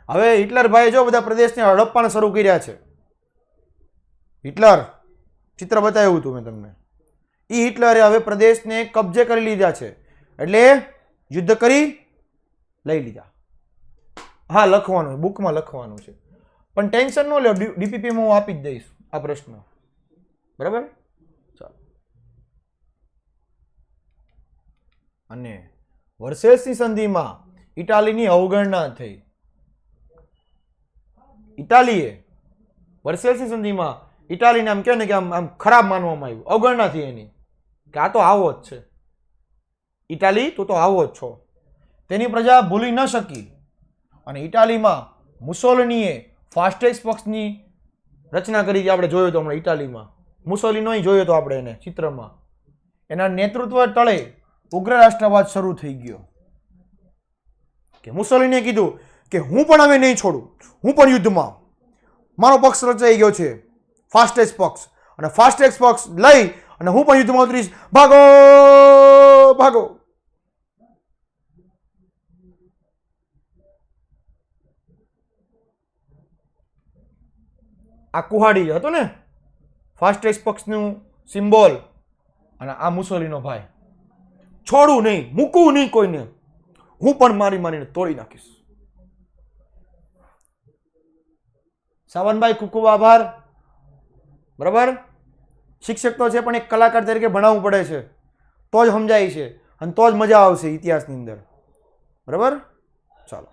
હવે હિટલરભાઈ જો બધા પ્રદેશને હડપવાના શરૂ કર્યા છે. હિટલર ચિત્ર બતાવ્યું હતું મેં તમને. એ હિટલરે હવે પ્રદેશને કબજે કરી લીધા છે, એટલે યુદ્ધ કરી લઈ લીધા. હા, લખવાનું બુકમાં લખવાનું છે, પણ ટેન્શન ન લો, ડીપીપીમાં હું આપી જ દઈશ. આ પ્રશ્ન, બરાબર. ચાલો, અને વર્સેલ્સની સંધિમાં ઇટાલીની અવગણના થઈ. ઇટાલીએ વર્સેલ્સની સંધિમાં ઇટાલીને આમ કહે ને કે આમ ખરાબ માનવામાં આવ્યું, અવગણના થઈ એની, કે આ તો આવો જ છે, ઇટાલી તું તો આવો જ છો. તેની પ્રજા ભૂલી ન શકી અને ઇટાલીમાં મુસોલિનીએ ફાસ્ટેક્સ પક્ષની રચના કરી. આપણે જોયું તો હમણાં ઇટાલીમાં મુસોલિનો જોયો તો આપણે એને ચિત્રમાં. એના નેતૃત્વ તળે ઉગ્ર રાષ્ટ્રવાદ શરૂ થઈ ગયો. કે મુસોલિનીએ કીધું કે હું પણ હવે નહીં છોડું, હું પણ યુદ્ધમાં, મારો પક્ષ રચાઈ ગયો છે ફાસ્ટેક્સ પક્ષ, અને ફાસ્ટેક્સ પક્ષ લઈ અને હું પણ યુદ્ધમાં ઉતરીશ, ભાગો ભાગો. આ કુહાડી હતો ને ફાસ્ટેક્સ પક્ષનું સિમ્બોલ, અને આ મુસોલિનો ભાઈ, છોડું નહીં, મૂકવું નહીં કોઈને, હું પણ મારીને તોડી નાખીશ. સાવનભાઈ ખૂબ ખૂબ આભાર. બરાબર, શિક્ષક તો છે પણ એક કલાકાર તરીકે ભણાવવું પડે છે, તો જ સમજાય છે અને તો જ મજા આવશે ઇતિહાસની અંદર. બરાબર, ચાલો.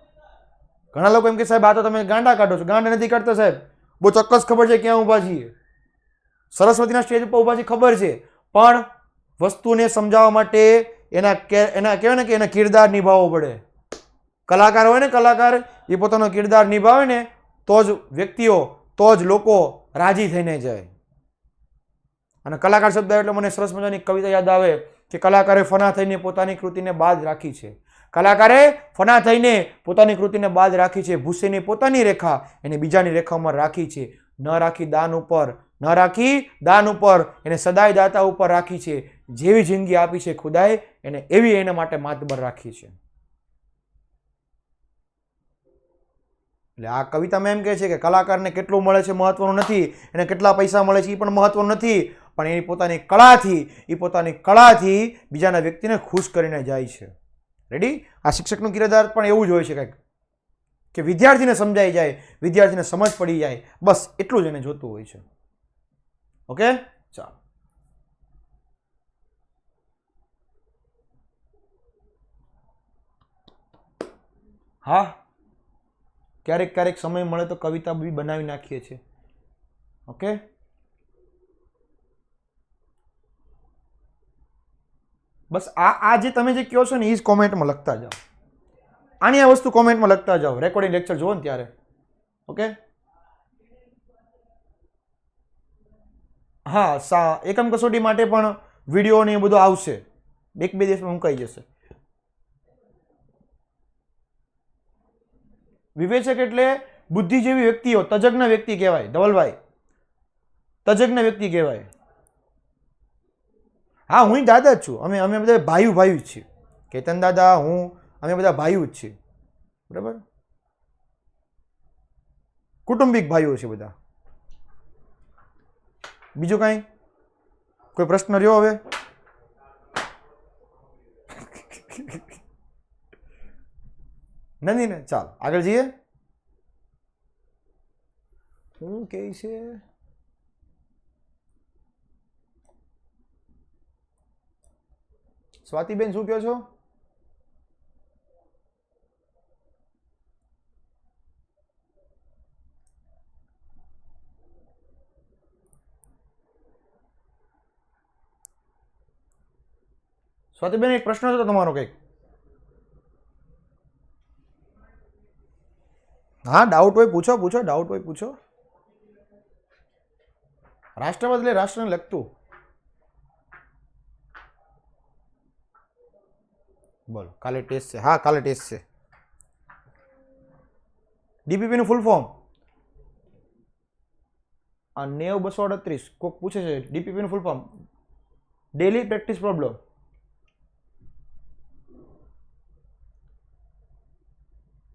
ઘણા લોકો એમ કે સાહેબ આ તો તમે ગાંડા કાઢો છો. ગાંડા નથી કાઢતા સાહેબ, બહુ ચોક્કસ ખબર છે ક્યાં ઊભા છીએ. સરસ્વતીના સ્ટેજ ઉપર ઊભા છીએ ખબર છે, પણ વસ્તુને સમજાવવા માટે એના કહેવાય ને કે એના કિરદાર નિભાવવો પડે. કલાકાર હોય ને, કલાકાર એ પોતાનો કિરદાર નિભાવે ને તો જ વ્યક્તિઓ, તો જ લોકો રાજી થઈને જાય. અને કલાકાર શબ્દ એટલે મને સરસ મજાની કવિતા યાદ આવે કે કલાકારે ફના થઈને પોતાની કૃતિને બાદ રાખી છે. કલાકારે ફના થઈને પોતાની કૃતિને બાદ રાખી છે. ભૂસેની પોતાની રેખા એને બીજાની રેખામાં રાખી છે. ન રાખી દાન ઉપર, ન રાખી દાન ઉપર, એને સદાય દાતા ઉપર રાખી છે. જેવી જિંદગી આપી છે ખુદાએ એને એવી એના માટે માતબર રાખી છે. એટલે આ કવિતામાં એમ કહે છે કે કલાકારને કેટલું મળે છે મહત્વનું નથી, એને કેટલા પૈસા મળે છે એ પણ મહત્વનું નથી, પણ એની પોતાની કળાથી બીજાના વ્યક્તિને ખુશ કરીને જાય છે. રેડી? આ શિક્ષકનું કિરદાર પણ એવું જ હોય છે કંઈક, કે વિદ્યાર્થીને સમજાઈ જાય, વિદ્યાર્થીને સમજ પડી જાય, બસ એટલું જ એને જોતું હોય છે. ઓકે, ચાલો. હા, ક્યારેક સમય મળે તો કવિતા બી બનાવી નાખીએ છીએ. ઓકે, બસ આ જે તમે જે કહો છો ને એ જ કોમેન્ટમાં લખતા જાઓ. આની આ વસ્તુ કોમેન્ટમાં લખતા જાઓ, રેકોર્ડિંગ લેક્ચર જુઓ ને ત્યારે. ઓકે, હા, એકમ કસોટી માટે પણ વિડીયો ને એ બધું આવશે, એક બે દિવસમાં મુકાઈ જશે. વિવેચક એટલે બુદ્ધિજીવી વ્યક્તિઓ, તજજ્ઞ વ્યક્તિ કહેવાય. ધવલભાઈ, તજજ્ઞ વ્યક્તિ કહેવાય. હા, હું દાદા જ છું. અમે બધા ભાઈ જ છીએ. કેતન દાદા, હું, અમે બધા ભાઈઓ જ છીએ. બરાબર, કુટુંબિક ભાઈઓ છે બધા. બીજું કાંઈ કોઈ પ્રશ્ન રહ્યો હવે? નથી ને? ચાલ આગળ જઈએ. શું કહે છે? સ્વાતિબેન શું કહો છો? સ્વાતિબેન એક પ્રશ્ન હતો તમારો કંઈક? હા, ડાઉટ હોય પૂછો, ડાઉટ હોય પૂછો. રાષ્ટ્રવાદ એટલે રાષ્ટ્રને લગતું. બોલો, કાલે ટેસ્ટ છે? હા, કાલે ટેસ્ટ છે. ડીપીપી નું ફૂલ ફોર્મ આ 90238. કોક પૂછે છે ડીપીપી નું full form. Daily practice problem.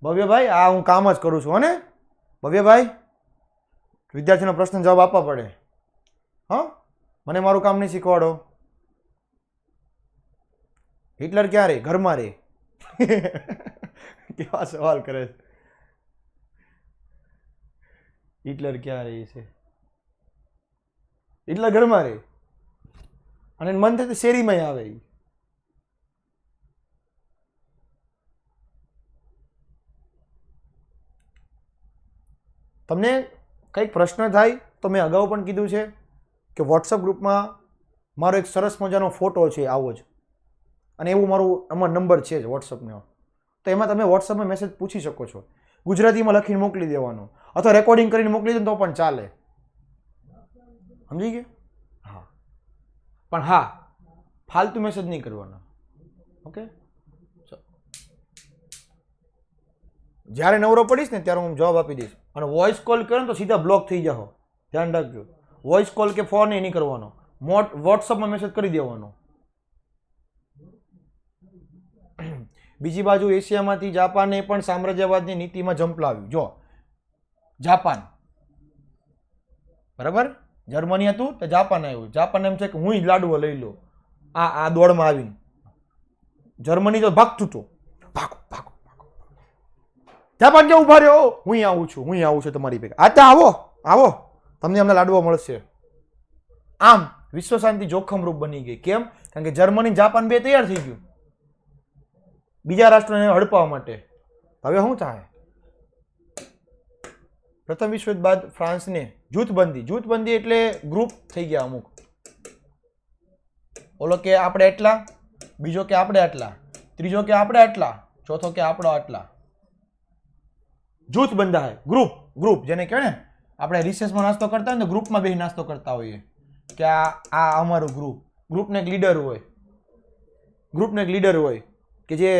ભવ્યભાઈ, આ હું કામ જ કરું છું. અને ભવ્યભાઈ, વિદ્યાર્થીનો પ્રશ્ન જવાબ આપવા પડે. હા, મને મારું કામ નહીં શીખવાડો. હિટલર ક્યાં રે? ઘરમાં રે. કેવા સવાલ કરે છે. હિટલર ક્યાં રહે છે? એટલા ઘરમાં રહે અને મન થાય તો શેરીમાં આવે. તમને કંઈક પ્રશ્ન થાય તો મેં અગાઉ પણ કીધું છે કે વોટ્સઅપ ગ્રુપમાં મારો એક સરસ મજાનો ફોટો છે આવો જ, અને એવું મારું આમાં નંબર છે જ વોટ્સઅપનો, તો એમાં તમે વોટ્સઅપમાં મેસેજ પૂછી શકો છો. ગુજરાતીમાં લખીને મોકલી દેવાનો અથવા રેકોર્ડિંગ કરીને મોકલી દો તો પણ ચાલે. સમજી ગયા? હા, પણ હા ફાલતુ મેસેજ નહીં કરવાના. ઓકે, જ્યારે નવરો પડીશ ને ત્યારે હું જવાબ આપી દઈશ. અને વોઇસ કોલ કરો ને તો સીધા બ્લોક થઈ જાઓ, ધ્યાન રાખજો. વોઇસ કોલ કે ફોન એ નહીં કરવાનો, વોટ્સઅપમાં મેસેજ કરી દેવાનો. બીજી બાજુ એશિયામાંથી જાપાને પણ સામ્રાજ્યવાદની નીતિમાં ઝંપલાવ્યું. જો જાપાન બરાબર, જર્મની હતું તો જાપાન આવ્યું. જાપાન એમ છે કે હું જ લાડવો લઈ લો, આ દોડમાં આવીને. જર્મની તો ભાગતું હતું, ભાગો ભાગો ભાગો. જાપાન કે ઉભા રહ્યો, હું આવું છું તમારી ભેગા. આતા આવો આવો, તમને અમને લાડવો મળશે. આમ વિશ્વ શાંતિ જોખમરૂપ બની ગઈ. કેમ? કારણ કે જર્મની જાપાન બે તૈયાર થઈ ગયું બીજા રાષ્ટ્રોને હડપાવવા માટે. હવે શું થાય? પ્રથમ વિશ્વયુદ્ધ બાદ ફ્રાન્સને જૂથબંધી એટલે ગ્રુપ થઈ ગયા અમુક. ઓલો કે આપણે એટલા, બીજો કે આપણે આટલા, ત્રીજો કે આપણે આટલા, ચોથો કે આપણો આટલા. જૂથ બંધાય, ગ્રુપ જેને કહેવાય ને, આપણે રિસેસમાં નાસ્તો કરતા હોય ને ગ્રુપમાં બેસી નાસ્તો કરતા હોઈએ કે આ અમારું ગ્રુપને એક લીડર હોય કે જે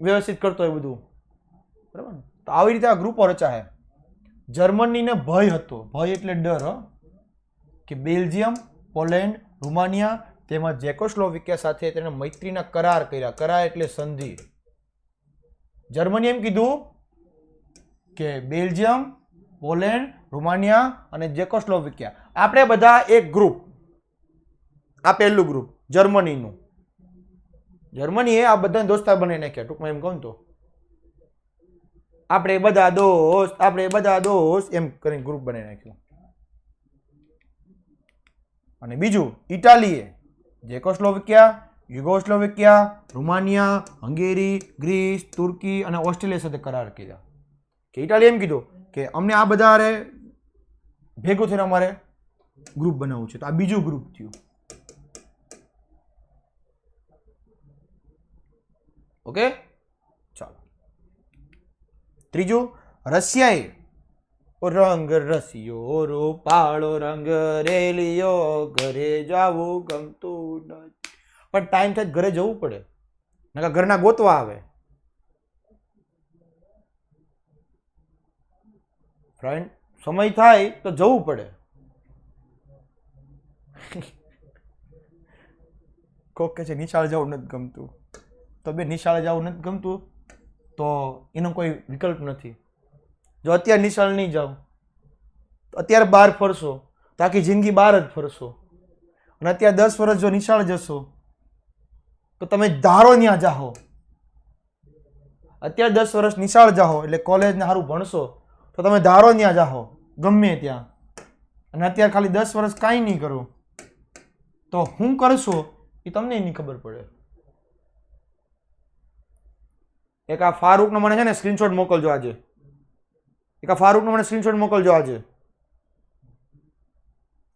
વ્યવસ્થિત કરતો હોય બધું, બરાબર ને? તો આવી રીતે આ ગ્રુપો રચાય. જર્મનીને ભય હતો, ભય એટલે ડર, કે બેલ્જિયમ, પોલેન્ડ, રૂમાનિયા તેમજ જેકોસ્લોવાકિયા સાથે તેણે મૈત્રીના કરાર કર્યા. કરાર એટલે સંધિ. જર્મની એમ કીધું કે બેલ્જિયમ, પોલેન્ડ, રૂમાનિયા અને જેકોસ્લોવાકિયા આપણે બધા એક ગ્રુપ. આ પહેલું ગ્રુપ જર્મનીનું. જર્મનીએ આ બધા દોસ્તાર બનાવી નાખ્યા. ટૂંકમાં એમ કહું તો આપણે બધા દોસ્ત એમ કરીને ગ્રુપ બનાવી નાખ્યું. અને બીજું ઇટાલીએ જેકોસ્લોવાકિયા, યુગોસ્લોવાકિયા, રૂમાનિયા, હંગેરી, ગ્રીસ, તુર્કી અને ઓસ્ટ્રેલિયા સાથે કરાર કર્યા. કે ઇટાલીએ એમ કીધું કે અમને આ બધા ભેગું થઈને અમારે ગ્રુપ બનાવવું છે. તો આ બીજું ગ્રુપ થયું. ઓકે, ચાલો. ત્રીજું, રશિયાએ રંગ રસિયો રૂપાળો રંગ રેલિયો ઘરે જવું ગમતું નથી. પણ ટાઈમ થાય ઘરે જવું પડે, નકર ઘરના ગોતવા આવે. ફ્રેન્ડ, સમય થાય તો જવું પડે. કોક કે છે નિશાળ જવું નથી ગમતું, તો બે નિશાળે જવું નથી ગમતું તો એનો કોઈ વિકલ્પ નથી. જો અત્યારે નિશાળ નહીં જાઓ તો અત્યારે બહાર ફરશો તો આખી જિંદગી બહાર જ ફરશો. અને અત્યારે 10 વર્ષ જો નિશાળ જશો તો તમે ધારો ત્યાં જાઓ. અત્યારે 10 વર્ષ નિશાળ જાઓ એટલે કોલેજને સારું ભણશો તો તમે ધારો ત્યાં જાઓ ગમે ત્યાં. અને અત્યારે ખાલી 10 વર્ષ કાંઈ નહીં કરો તો શું કરશો એ તમને નહીં ખબર પડે. એક આ ફારૂકનો મને છે ને સ્ક્રીનશોટ મોકલજો આજે.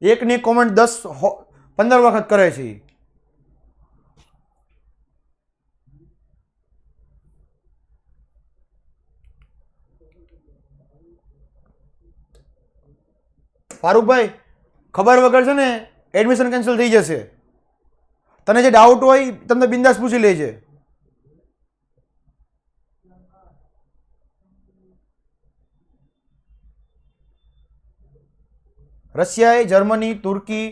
એકની કોમેન્ટ 10-15 વખત કરે છે. ફારૂકભાઈ, ખબર વગર છે ને એડમિશન કેન્સલ થઈ જશે. તને જે ડાઉટ હોય તમને બિંદાસ પૂછી લેજે. રશિયાએ જર્મની, તુર્કી,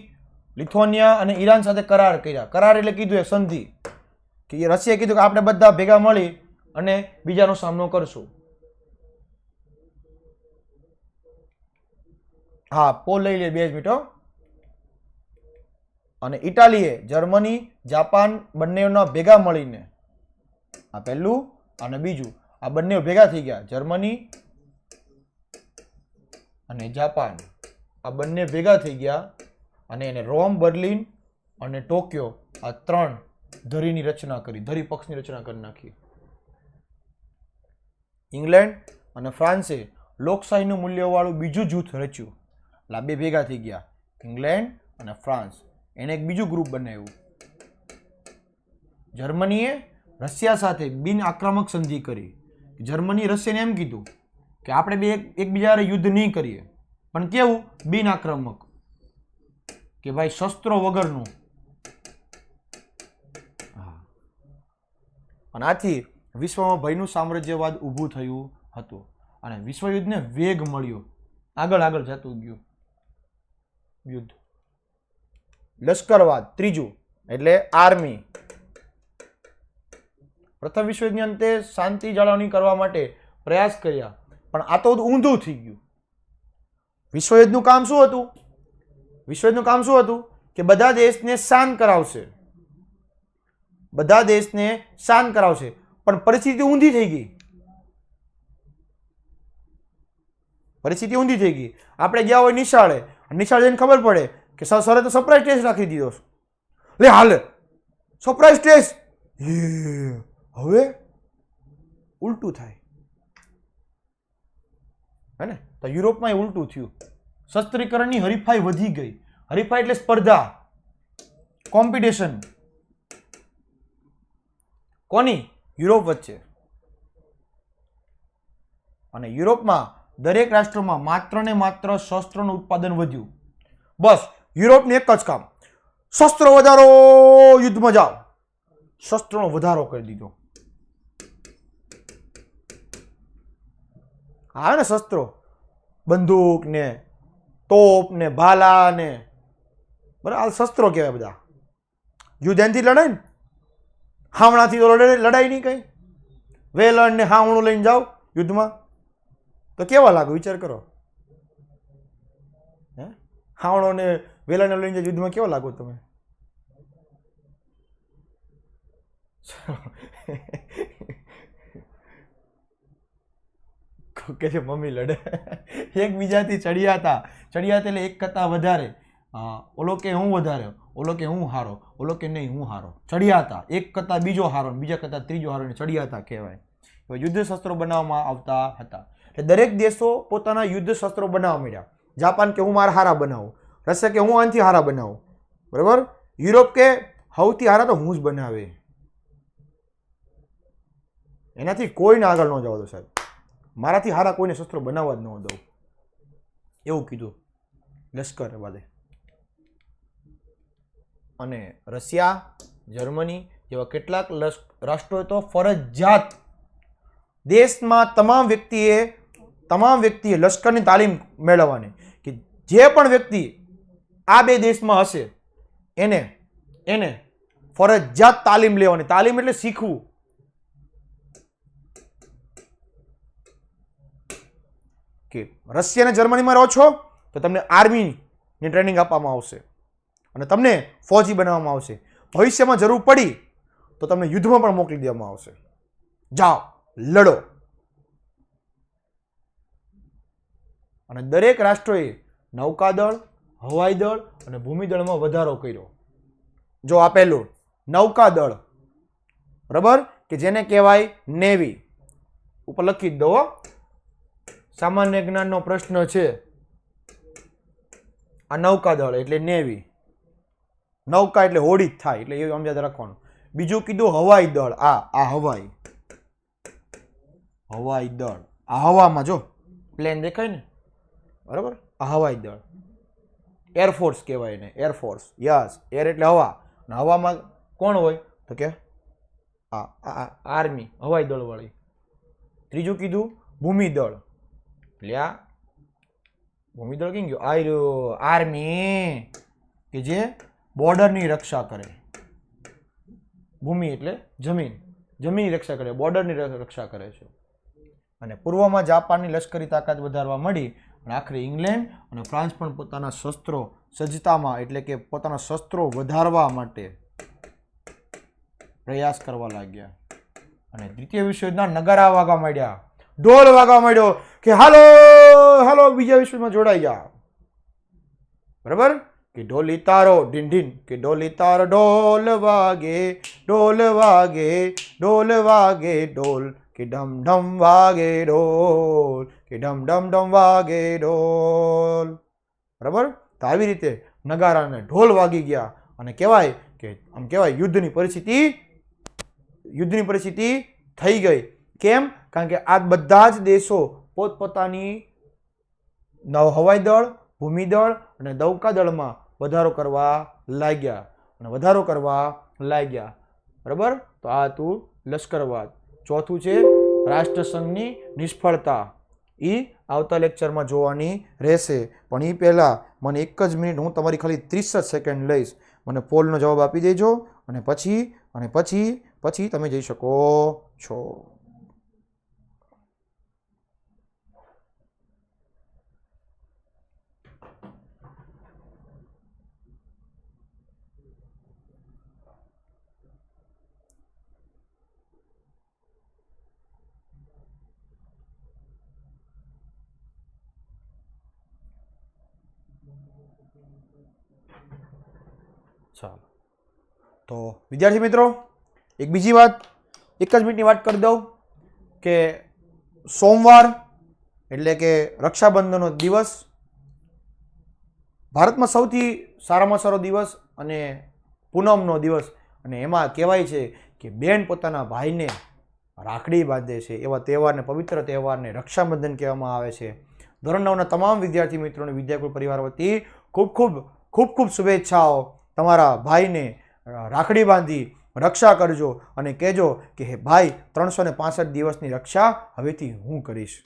લિથુઆનિયા અને ઈરાન સાથે કરાર કર્યા. કરાર એટલે કીધું એ સંધિ, કે રશિયાએ કીધું કે આપણે બધા ભેગા મળી અને બીજાનો સામનો કરશું. હા, પોલ લઈ લે 2 મિનિટ. અને ઇટાલીએ જર્મની, જાપાન બંનેના ભેગા મળીને, આ પહેલું અને બીજું, આ બંને ભેગા થઈ ગયા. જર્મની અને જાપાન આ બંને ભેગા થઈ ગયા અને એને રોમ, બર્લિન અને ટોક્યો આ 3 ધરીની રચના કરી, ધરી પક્ષની રચના કરી નાખી. ઇંગ્લેન્ડ અને ફ્રાન્સે લોકશાહીનું મૂલ્યવાળું બીજું જૂથ રચ્યું. એટલે આ બે ભેગા થઈ ગયા, ઇંગ્લેન્ડ અને ફ્રાન્સ. એને એક બીજું ગ્રુપ બનાવ્યું. જર્મનીએ રશિયા સાથે બિન આક્રમક સંધિ કરી. જર્મની રશિયાને એમ કીધું કે આપણે બે એકબીજા યુદ્ધ નહીં કરીએ, પણ કેવું બિન આક્રમક, કે ભાઈ શસ્ત્રો વગરનું. અને આથી વિશ્વમાં ભયનું સામ્રાજ્યવાદ ઊભું થયું હતું અને વિશ્વયુદ્ધને વેગ મળ્યો. આગળ આગળ જતું ગયું યુદ્ધ. લશ્કરવાદ ત્રીજું એટલે આર્મી. પ્રથમ વિશ્વયુદ્ધની અંતે શાંતિ જાળવણી કરવા માટે પ્રયાસ કર્યા, પણ આ તો ઊંધું થઈ ગયું. વિશ્વયુદ્ધનું કામ શું હતું? વિશ્વયુદ્ધનું કામ શું હતું? કે બધા દેશને શાંત કરાવશે, બધા દેશને શાંત કરાવશે, પણ પરિસ્થિતિ ઊંધી થઈ ગઈ. પરિસ્થિતિ ઊંધી થઈ ગઈ. આપણે ગયા હોય નિશાળે, નિશાળે જઈને ખબર પડે કે સરે તો સરપ્રાઈઝ ટેસ્ટ રાખી દીધો. લે હાલ સરપ્રાઈઝ ટેસ્ટ, હવે ઉલટું થાય હે ને? તો યુરોપમાં ઉલટું થયું. શસ્ત્રીકરણની હરીફાઈ વધી ગઈ. હરીફાઈ એટલે સ્પર્ધા, કોમ્પિટિશન. કોની? યુરોપ વચ્ચે. અને યુરોપમાં દરેક રાષ્ટ્રોમાં માત્ર ને માત્ર શસ્ત્રોનું ઉત્પાદન વધ્યું. બસ યુરોપનું એક જ કામ, શસ્ત્રો વધારો, યુદ્ધમાં જાઓ. શસ્ત્રોનો વધારો કરી દીધો. આવે ને શસ્ત્રો, બંદૂક ને તોપ ને ભાલા ને, બરાબર, આ શસ્ત્રો કહેવાય બધા. યુદ્ધ એનથી લડાય ને, હાવણાથી તો લડાઈ નહીં કઈ. વેલણ ને હાવણું લઈને જાઓ યુદ્ધમાં તો કેવા લાગે વિચાર કરો. હે, હાવણો ને વેલણ લઈને જાઓ યુદ્ધમાં કેવા લાગો તમે? કે છે મમ્મી લડે, એકબીજાથી ચડિયા હતા. ચડિયા એટલે એક કરતા વધારે, ઓલો કે હું વધારે, ઓલો કે હું હારો, ઓલો કે નહીં હું હારો. ચડિયા હતા, એક કરતા બીજો હારો, બીજા કરતા ત્રીજો હારો, ને ચડિયા હતા કહેવાય. યુદ્ધ શસ્ત્રો બનાવવામાં આવતા હતા. એટલે દરેક દેશો પોતાના યુદ્ધ શસ્ત્રો બનાવવા માંડ્યા. જાપાન કે હું મારા હારા બનાવું, રશિયા કે હું આનાથી હારા બનાવું, બરાબર. યુરોપ કે સૌથી હારા તો હું જ બનાવે, એનાથી કોઈને આગળ ન જવા દો સાહેબ, મારાથી હારા કોઈને શસ્ત્રો બનાવવા જ ન દઉં, એવું કીધું લશ્કરવાદે. અને રશિયા, જર્મની જેવા કેટલાક રાષ્ટ્રોએ તો ફરજિયાત દેશમાં તમામ વ્યક્તિએ લશ્કરની તાલીમ મેળવવાની, કે જે પણ વ્યક્તિ આ બે દેશમાં હશે એને ફરજિયાત તાલીમ લેવાની. તાલીમ એટલે શીખવું. કે રશિયા અને જર્મનીમાં રહો છો તો તમને આર્મીની ટ્રેનિંગ આપવામાં આવશે અને તમને ફૌજી બનાવવામાં આવશે. ભવિષ્યમાં જરૂર પડી તો તમને યુદ્ધમાં પણ મોકલી દેવામાં આવશે. જાઓ લડો. અને દરેક રાષ્ટ્રોએ નૌકાદળ, હવાઈ દળ અને ભૂમિદળમાં વધારો કર્યો. જો આ પહેલું નૌકાદળ, બરાબર, કે જેને કહેવાય નેવી. ઉપર લખી જ દો, સામાન્ય જ્ઞાનનો પ્રશ્ન છે. આ નૌકાદળ એટલે નેવી. નૌકા એટલે હોડી જ થાય, એટલે એવું સમજાત રાખવાનું. બીજું કીધું હવાઈ દળ. આ હવાઈ દળ, આ હવામાં જો પ્લેન દેખાય ને, બરાબર, આ હવાઈ દળ. એરફોર્સ કહેવાય એને, એરફોર્સ. યસ, એર એટલે હવા, અને હવામાં કોણ હોય તો કે આર્મી, હવાઈ દળ વાળી. ત્રીજું કીધું ભૂમિદળ. એટલે આ ભૂમિદળ કેમ ગયું? આર્મી, કે જે બોર્ડરની રક્ષા કરે. ભૂમિ એટલે જમીન, જમીનની રક્ષા કરે, બોર્ડરની રક્ષા કરે છે. અને પૂર્વમાં જાપાનની લશ્કરી તાકાત વધારવા મળી અને આખરે ઇંગ્લેન્ડ અને ફ્રાન્સ પણ પોતાના શસ્ત્રો સજ્જતામાં, એટલે કે પોતાના શસ્ત્રો વધારવા માટે પ્રયાસ કરવા લાગ્યા. અને દ્વિતીય વિશ્વયુદ્ધના નગારા વાગવા માંડ્યા, ઢોલ વાગવા માંડ્યો કે હાલો હાલો બીજા વિશ્વમાં જોડાઈ જા, બરાબર. કે ઢોલી તારો ઢીન ઢીન, કે ઢોલી તારો ઢોલ વાગે, ઢોલ વાગે, ઢોલ વાગે ઢોલ, કે ઢમ ઢમ વાગે ઢોલ, કે ઢમ ઢમ ઢમ વાગે ઢોલ. બરાબર? તો આવી રીતે નગારાને ઢોલ વાગી ગયા અને કહેવાય કે આમ કહેવાય યુદ્ધની પરિસ્થિતિ થઈ ગઈ. કેમ? કારણ કે આ બધા જ દેશો પોતપોતાની હવાઈ દળ, ભૂમિદળ અને નૌકાદળમાં વધારો કરવા લાગ્યા. બરાબર? તો આ હતું લશ્કરવાદ. ચોથું છે રાષ્ટ્રસંઘની નિષ્ફળતા. એ આવતા લેક્ચરમાં જોવાની રહેશે. પણ એ પહેલાં મને 1 જ મિનિટ, હું તમારી ખાલી 30 જ સેકન્ડ લઈશ. મને પોલનો જવાબ આપી દેજો અને પછી તમે જઈ શકો છો. ચાલો, તો વિદ્યાર્થી મિત્રો, એક બીજી વાત, 1 જ મિનિટની વાત કરી દઉં કે સોમવાર એટલે કે રક્ષાબંધનનો દિવસ ભારતમાં સૌથી સારામાં સારો દિવસ અને પૂનમનો દિવસ, અને એમાં કહેવાય છે કે બેન પોતાના ભાઈને રાખડી બાંધે છે. એવા તહેવારને, પવિત્ર તહેવારને રક્ષાબંધન કહેવામાં આવે છે. ધોરણ 9ના તમામ વિદ્યાર્થી મિત્રોને વિદ્યાકુલ પરિવાર વતી ખૂબ શુભેચ્છાઓ. તમારા ભાઈને રાખડી બાંધી રક્ષા કરજો અને કહેજો કે હે ભાઈ, 365 દિવસની રક્ષા હવેથી હું કરીશ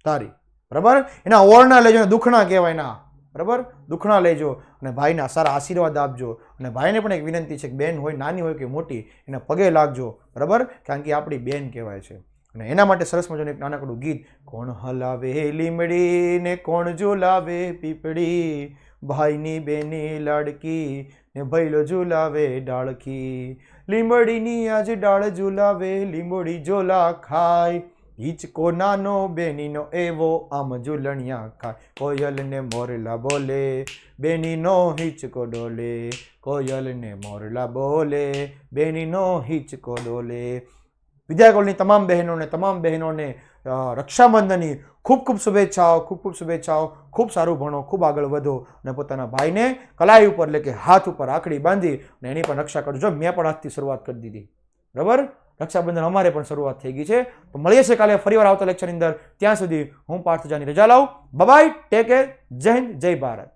તારી. બરાબર? એના ઓળના લેજો, દુખણા કહેવાય ના. બરાબર? દુખણા લેજો અને ભાઈના સારા આશીર્વાદ આપજો. અને ભાઈને પણ એક વિનંતી છે કે બેન હોય, નાની હોય કે મોટી, એના પગે લાગજો. બરાબર? કારણ કે આપણી બેન કહેવાય છે. અને એના માટે સરસ મજાનું એક નાનકડું ગીત. કોણ હલાવે લીમડી ને કોણ ઝુલાવે પીપળી, ભાઈની બેની લાડકી ને ભૈલો ઝુલાવે ડાળખી, લીંબડીની આજ ડાળ ઝુલાવે, લીંબડી ઝોલા ખાય, હિચકો નાનો બેનીનો એવો આમ ઝૂલણિયા ખાય, કોયલ ને મોરલા બોલે, બેનીનો હિચકો ડોલે, કોયલ ને મોરલા બોલે, બેનીનો હિચકો ડોલે. વિદ્યાકુલની તમામ બહેનોને રક્ષાબંધનની ખૂબ શુભેચ્છાઓ. ખૂબ સારું ભણો, ખૂબ આગળ વધો અને પોતાના ભાઈને કલાઈ ઉપર એટલે કે હાથ ઉપર રાખડી બાંધી અને એની પણ રક્ષા કરજો. મેં પણ આજથી શરૂઆત કરી દીધી. બરાબર? રક્ષાબંધન અમારે પણ શરૂઆત થઈ ગઈ છે. તો મળીએ છીએ કાલે ફરીવાર આવતા લેક્ચરની અંદર. ત્યાં સુધી હું પાર્થ જાની રજા લાવું. બાય, ટેક કેર, જય હિન્દ, જય ભારત.